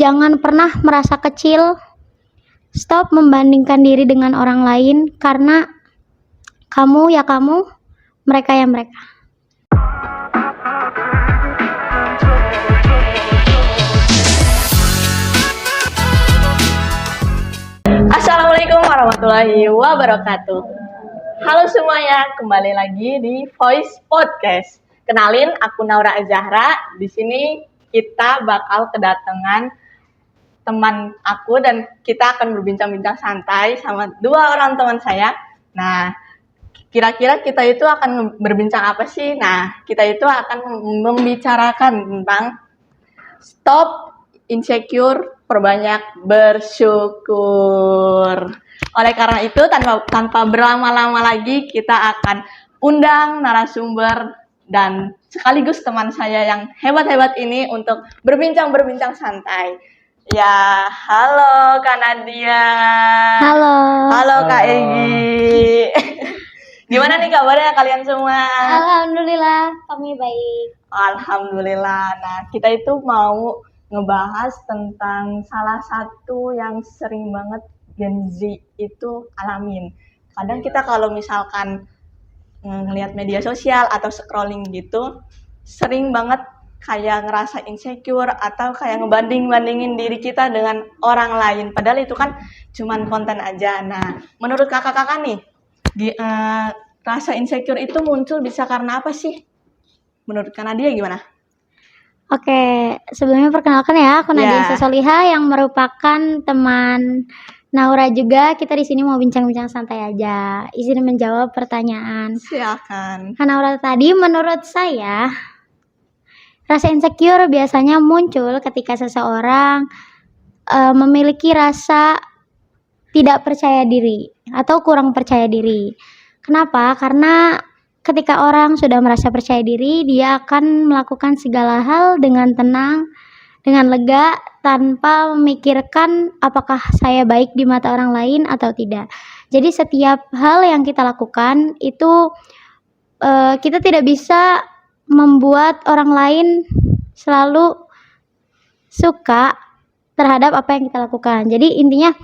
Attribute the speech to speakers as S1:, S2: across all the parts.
S1: Jangan pernah merasa kecil. Stop membandingkan diri dengan orang lain, karena kamu ya kamu, mereka ya mereka.
S2: Assalamualaikum warahmatullahi wabarakatuh. Halo semuanya, kembali lagi di Voice Podcast. Kenalin, aku Naura Azahra. Di sini kita bakal kedatangan teman aku dan kita akan berbincang-bincang santai sama dua orang teman saya. Nah, kira-kira kita itu akan berbincang apa sih? Nah, kita itu akan membicarakan tentang stop insecure, perbanyak bersyukur. Oleh karena itu, tanpa berlama-lama lagi, kita akan undang narasumber dan sekaligus teman saya yang hebat-hebat ini untuk berbincang-berbincang santai. Ya, halo Kak Nadia.
S1: Halo.
S2: Halo Kak Egi. Gimana nih kabarnya kalian semua?
S1: Alhamdulillah, kami baik.
S2: Alhamdulillah. Nah, kita itu mau ngebahas tentang salah satu yang sering banget Gen Z itu alamin. Kadang kita kalau misalkan ngelihat media sosial atau scrolling gitu, sering banget kayak ngerasa insecure atau kayak ngebanding-bandingin diri kita dengan orang lain. Padahal itu kan cuman konten aja. Nah, menurut kakak-kakak nih, rasa insecure itu muncul bisa karena apa sih? Menurut Kak Nadia gimana?
S1: Oke, sebelumnya perkenalkan ya, aku Nadia Sesoliha yang merupakan teman Naura juga. Kita di sini mau bincang-bincang santai aja. Izin menjawab pertanyaan.
S2: Silakan.
S1: Naura tadi, menurut saya rasa insecure biasanya muncul ketika seseorang memiliki rasa tidak percaya diri atau kurang percaya diri. Kenapa? Karena ketika orang sudah merasa percaya diri, dia akan melakukan segala hal dengan tenang, dengan lega, tanpa memikirkan apakah saya baik di mata orang lain atau tidak. Jadi setiap hal yang kita lakukan itu kita tidak bisa membuat orang lain selalu suka terhadap apa yang kita lakukan. Jadi intinya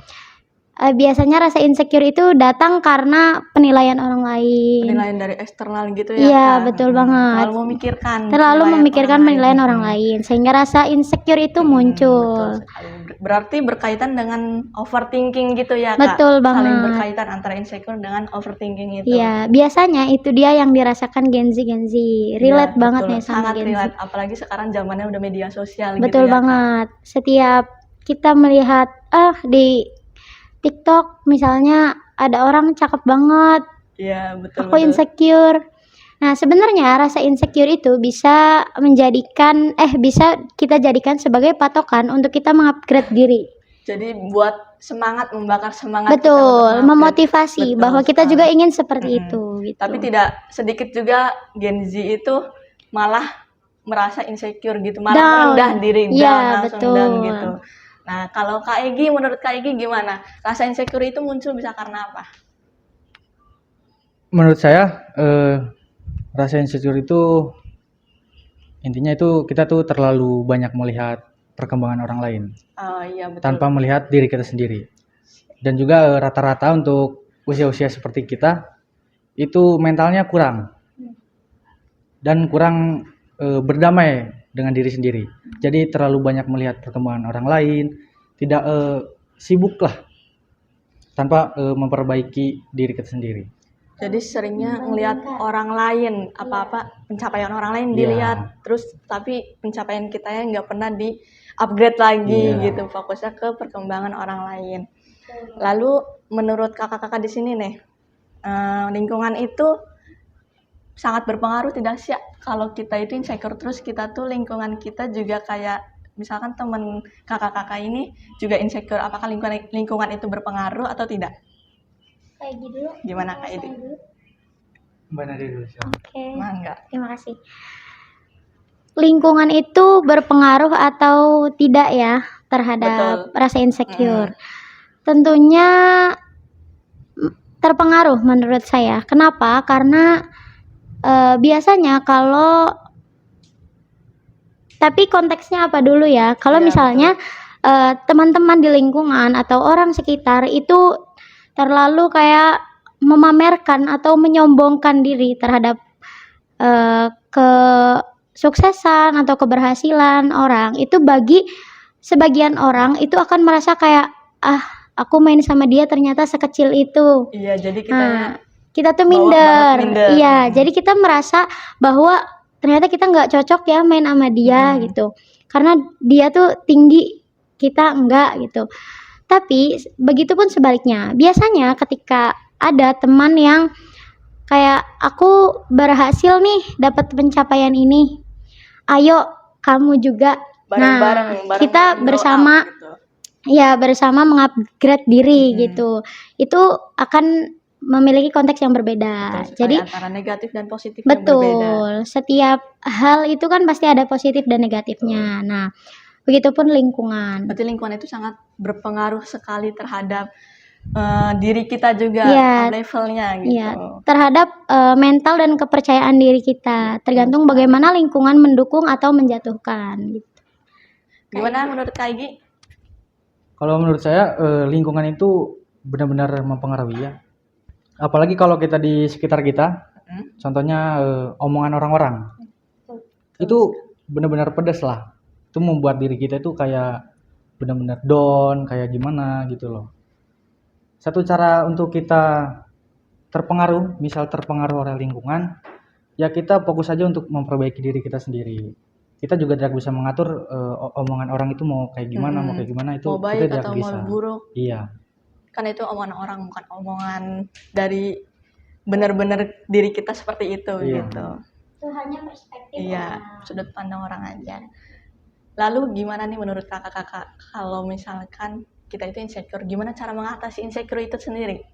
S1: biasanya rasa insecure itu datang karena penilaian orang lain.
S2: Penilaian dari eksternal gitu ya.
S1: Iya, betul banget.
S2: Terlalu memikirkan
S1: penilaian orang lain sehingga rasa insecure itu muncul.
S2: Berarti berkaitan dengan overthinking gitu ya, Kak?
S1: Betul banget.
S2: Saling berkaitan antara insecure dengan overthinking itu.
S1: Iya, biasanya itu dia yang dirasakan Gen Z. Relate banget nih sama
S2: sangat
S1: Gen Z.
S2: Relate, apalagi sekarang zamannya udah media sosial
S1: betul
S2: gitu ya.
S1: Betul banget. Kak? Setiap kita melihat di TikTok misalnya ada orang cakep banget.
S2: Iya, betul.
S1: Aku insecure. Nah, sebenarnya rasa insecure itu bisa bisa kita jadikan sebagai patokan untuk kita mengupgrade diri.
S2: Jadi buat membakar semangat.
S1: Betul, memotivasi bahwa kita juga ingin seperti itu. Gitu.
S2: Tapi tidak sedikit juga Gen Z itu malah merasa insecure gitu, malah rendah diri, langsung down gitu. Nah, kalau Kak Egi, menurut Kak Egi gimana? Rasa insecure itu muncul bisa karena apa?
S3: Menurut saya, rasa insecure itu intinya itu kita tuh terlalu banyak melihat perkembangan orang lain.
S2: Oh iya, betul.
S3: Tanpa melihat diri kita sendiri. Dan juga rata-rata untuk usia-usia seperti kita itu mentalnya kurang. Dan kurang berdamai dengan diri sendiri. Jadi terlalu banyak melihat perkembangan orang lain, tidak sibuk lah tanpa memperbaiki diri kita sendiri.
S2: Jadi seringnya ngelihat orang lain, apa-apa pencapaian orang lain dilihat, terus tapi pencapaian kita nggak pernah di upgrade lagi gitu, fokusnya ke perkembangan orang lain. Lalu menurut kakak-kakak di sini nih, lingkungan itu sangat berpengaruh tidak sih? Kalau kita itu insecure terus kita tuh lingkungan kita juga kayak misalkan temen kakak-kakak ini juga insecure, apakah lingkungan itu berpengaruh atau tidak?
S1: Kayak gitu dulu.
S2: Gimana Kak Edi?
S3: Mbak Nadia dulu.
S1: Oke.
S2: Mangga.
S1: Terima kasih. Lingkungan itu berpengaruh atau tidak ya terhadap rasa insecure? Tentunya terpengaruh menurut saya. Kenapa? Karena biasanya kalau tapi konteksnya apa dulu ya? Kalau misalnya teman-teman di lingkungan atau orang sekitar itu terlalu kayak memamerkan atau menyombongkan diri terhadap kesuksesan atau keberhasilan orang, itu bagi sebagian orang itu akan merasa kayak, "Ah, aku main sama dia ternyata sekecil itu."
S2: Iya, jadi
S1: Nah,
S2: kitanya
S1: kita tuh
S2: bawah banget,
S1: minder.
S2: minder.
S1: Iya, jadi kita merasa bahwa ternyata kita nggak cocok ya main sama dia gitu. Karena dia tuh tinggi, kita enggak gitu. Tapi begitupun sebaliknya. Biasanya ketika ada teman yang kayak, "Aku berhasil nih dapat pencapaian ini. Ayo kamu juga."
S2: Bareng-bareng,
S1: Nah, kita
S2: grow up
S1: bersama
S2: gitu.
S1: ya bersama mengupgrade diri gitu. Itu akan memiliki konteks yang berbeda.
S2: Betul sekali,
S1: Jadi
S2: antara negatif dan positif yang berbeda.
S1: betul, setiap hal itu kan pasti ada positif dan negatifnya. Nah, begitupun lingkungan.
S2: Berarti lingkungan itu sangat berpengaruh sekali terhadap diri kita juga,
S1: Iya,
S2: levelnya gitu.
S1: Iya, terhadap mental dan kepercayaan diri kita. Tergantung bagaimana lingkungan mendukung atau menjatuhkan gitu.
S2: Gimana menurut Kak Igi?
S3: Kalau menurut saya lingkungan itu benar-benar mempengaruhi ya. Apalagi kalau kita di sekitar kita, contohnya omongan orang-orang, itu benar-benar pedas lah. Itu membuat diri kita itu kayak benar-benar down, kayak gimana gitu loh. Satu cara untuk kita terpengaruh, misal terpengaruh oleh lingkungan, ya kita fokus aja untuk memperbaiki diri kita sendiri. Kita juga tidak bisa mengatur omongan orang itu mau kayak gimana, mau kayak gimana, itu
S2: Mau
S3: kita
S2: baik
S3: tidak
S2: atau
S3: bisa.
S2: mau buruk,
S3: Iya,
S2: kan itu omongan orang, bukan omongan dari benar-benar diri kita seperti itu
S3: Iya.
S2: gitu.
S1: Itu hanya perspektif
S2: Iya, sudut pandang orang aja. Lalu gimana nih menurut kakak-kakak kalau misalkan kita itu insecure, gimana cara mengatasi insecure itu sendiri?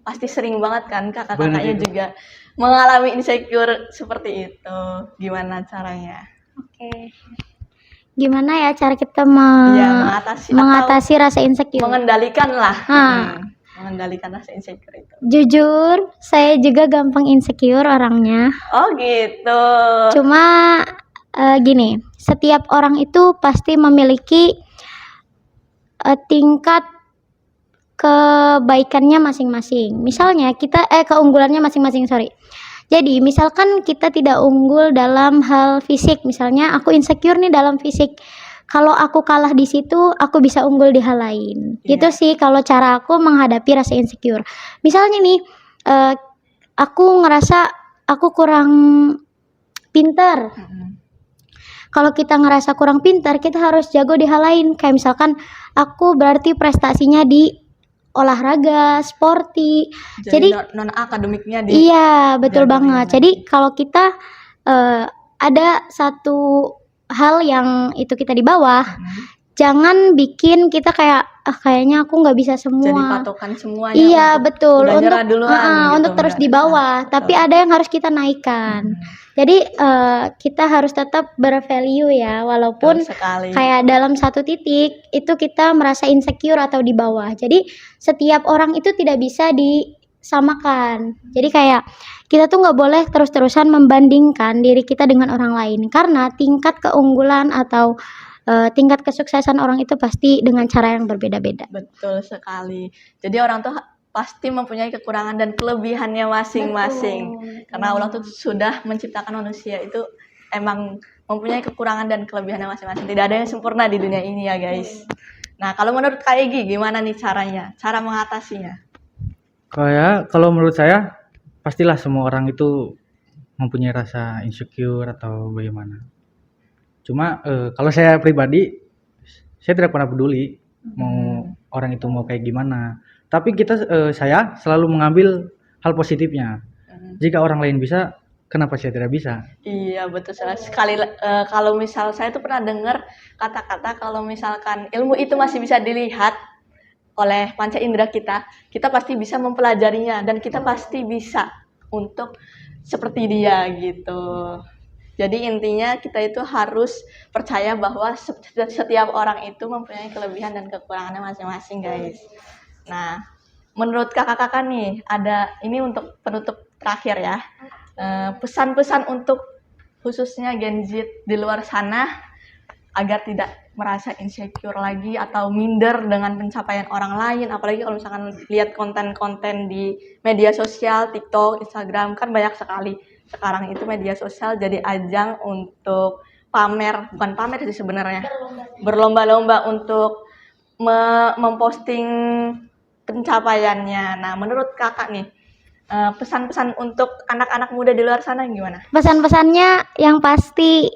S2: Pasti sering banget kan kakak-kakaknya
S3: Bener.
S2: juga mengalami insecure seperti itu. Gimana caranya?
S1: Oke. Gimana ya cara kita
S2: Iya, mengatasi atau
S1: mengatasi rasa insecure?
S2: mengendalikan lah.
S1: Nah.
S2: Mengendalikan rasa insecure itu.
S1: Jujur, saya juga gampang insecure orangnya.
S2: Oh gitu.
S1: Cuma gini, setiap orang itu pasti memiliki tingkat kebaikannya masing-masing. Misalnya kita keunggulannya masing-masing, sorry. Jadi misalkan kita tidak unggul dalam hal fisik, misalnya aku insecure nih dalam fisik. Kalau aku kalah di situ, aku bisa unggul di hal lain.
S2: Iya.
S1: Gitu sih kalau cara aku menghadapi rasa insecure. Misalnya nih, aku ngerasa aku kurang pintar. Kalau kita ngerasa kurang pintar, kita harus jago di hal lain. Kayak misalkan aku berarti prestasinya di olahraga, sporty.
S2: Jadi non akademiknya di.
S1: Iya, betul
S2: jagain
S1: banget.
S2: lagi.
S1: Jadi kalau kita ada satu hal yang itu kita di bawah, jangan bikin kita kayak kayaknya aku nggak bisa
S2: Jadi
S1: semua.
S2: patokan semuanya.
S1: Iya,
S2: untuk
S1: betul.
S2: udah
S1: Untuk
S2: nyerah duluan gitu,
S1: untuk terus di bawah, tapi ada yang harus kita naikkan. Jadi kita harus tetap bervalue ya, walaupun
S2: sekali.
S1: kayak dalam satu titik itu kita merasa insecure atau di bawah. Jadi setiap orang itu tidak bisa disamakan. Jadi kayak kita tuh nggak boleh terus-terusan membandingkan diri kita dengan orang lain, karena tingkat keunggulan atau tingkat kesuksesan orang itu pasti dengan cara yang berbeda-beda.
S2: Betul sekali. Jadi orang tuh pasti mempunyai kekurangan dan kelebihannya masing-masing. Karena Allah tuh sudah menciptakan manusia itu emang mempunyai kekurangan dan kelebihannya masing-masing. Tidak ada yang sempurna di dunia ini ya guys. Nah kalau menurut Kak Egi gimana nih caranya? Cara mengatasinya?
S3: Kalau menurut saya, pastilah semua orang itu mempunyai rasa insecure atau bagaimana. Cuma kalau saya pribadi, saya tidak pernah peduli mau orang itu mau kayak gimana. Tapi saya selalu mengambil hal positifnya. Jika orang lain bisa, kenapa saya tidak bisa?
S2: Iya betul sekali. Kalau misal saya tuh pernah dengar kata-kata kalau misalkan ilmu itu masih bisa dilihat oleh panca indera kita pasti bisa mempelajarinya dan kita pasti bisa untuk seperti dia gitu. Jadi intinya kita itu harus percaya bahwa setiap orang itu mempunyai kelebihan dan kekurangannya masing-masing guys. Nah, menurut kakak-kakak nih, ada ini untuk penutup terakhir ya. Pesan-pesan untuk khususnya Gen Z di luar sana agar tidak merasa insecure lagi atau minder dengan pencapaian orang lain. Apalagi kalau misalkan lihat konten-konten di media sosial, TikTok, Instagram, kan banyak sekali. Sekarang itu media sosial jadi ajang untuk pamer, bukan pamer sih sebenarnya, berlomba-lomba untuk memposting pencapaiannya. Nah, menurut kakak nih, pesan-pesan untuk anak-anak muda di luar sana gimana?
S1: Pesan-pesannya yang pasti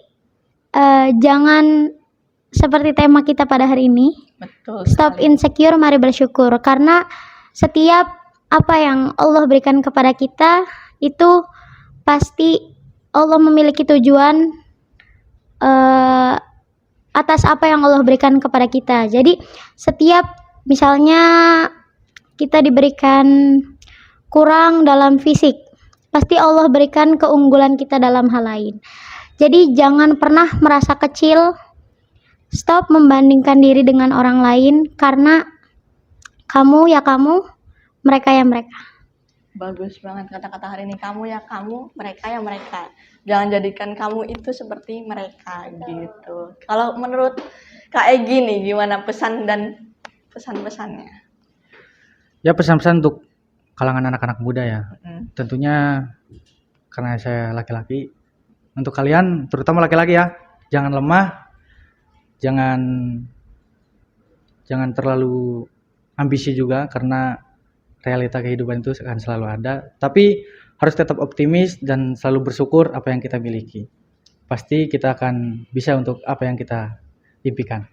S1: jangan seperti tema kita pada hari ini.
S2: Betul
S1: Stop
S2: sekali.
S1: insecure, mari bersyukur. Karena setiap apa yang Allah berikan kepada kita itu pasti Allah memiliki tujuan atas apa yang Allah berikan kepada kita. Jadi setiap misalnya kita diberikan kurang dalam fisik, pasti Allah berikan keunggulan kita dalam hal lain. Jadi jangan pernah merasa kecil. Stop membandingkan diri dengan orang lain, karena kamu ya kamu, mereka ya mereka.
S2: Bagus banget kata-kata hari ini. Kamu ya kamu, mereka ya mereka. Jangan jadikan kamu itu seperti mereka gitu. Kalau menurut Kak Egi nih, gimana pesan dan pesan-pesannya?
S3: Ya pesan-pesan untuk kalangan anak-anak muda ya.
S2: Mm.
S3: Tentunya karena saya laki-laki, untuk kalian terutama laki-laki ya, jangan lemah, jangan terlalu ambisi juga, karena realita kehidupan itu akan selalu ada. Tapi harus tetap optimis dan selalu bersyukur apa yang kita miliki. Pasti kita akan bisa untuk apa yang kita impikan.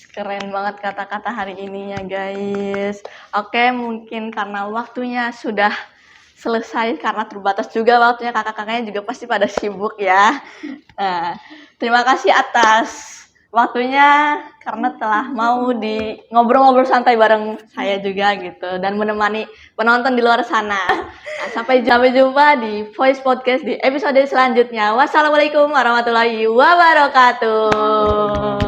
S2: Keren banget kata-kata hari ininya guys. Oke, mungkin karena waktunya sudah selesai, karena terbatas juga waktunya, kakak-kakaknya juga pasti pada sibuk ya. Nah, terima kasih atas waktunya karena telah mau di ngobrol-ngobrol santai bareng saya juga gitu, dan menemani penonton di luar sana. Nah, sampai jumpa di Voice Podcast di episode selanjutnya. Wassalamualaikum warahmatullahi wabarakatuh.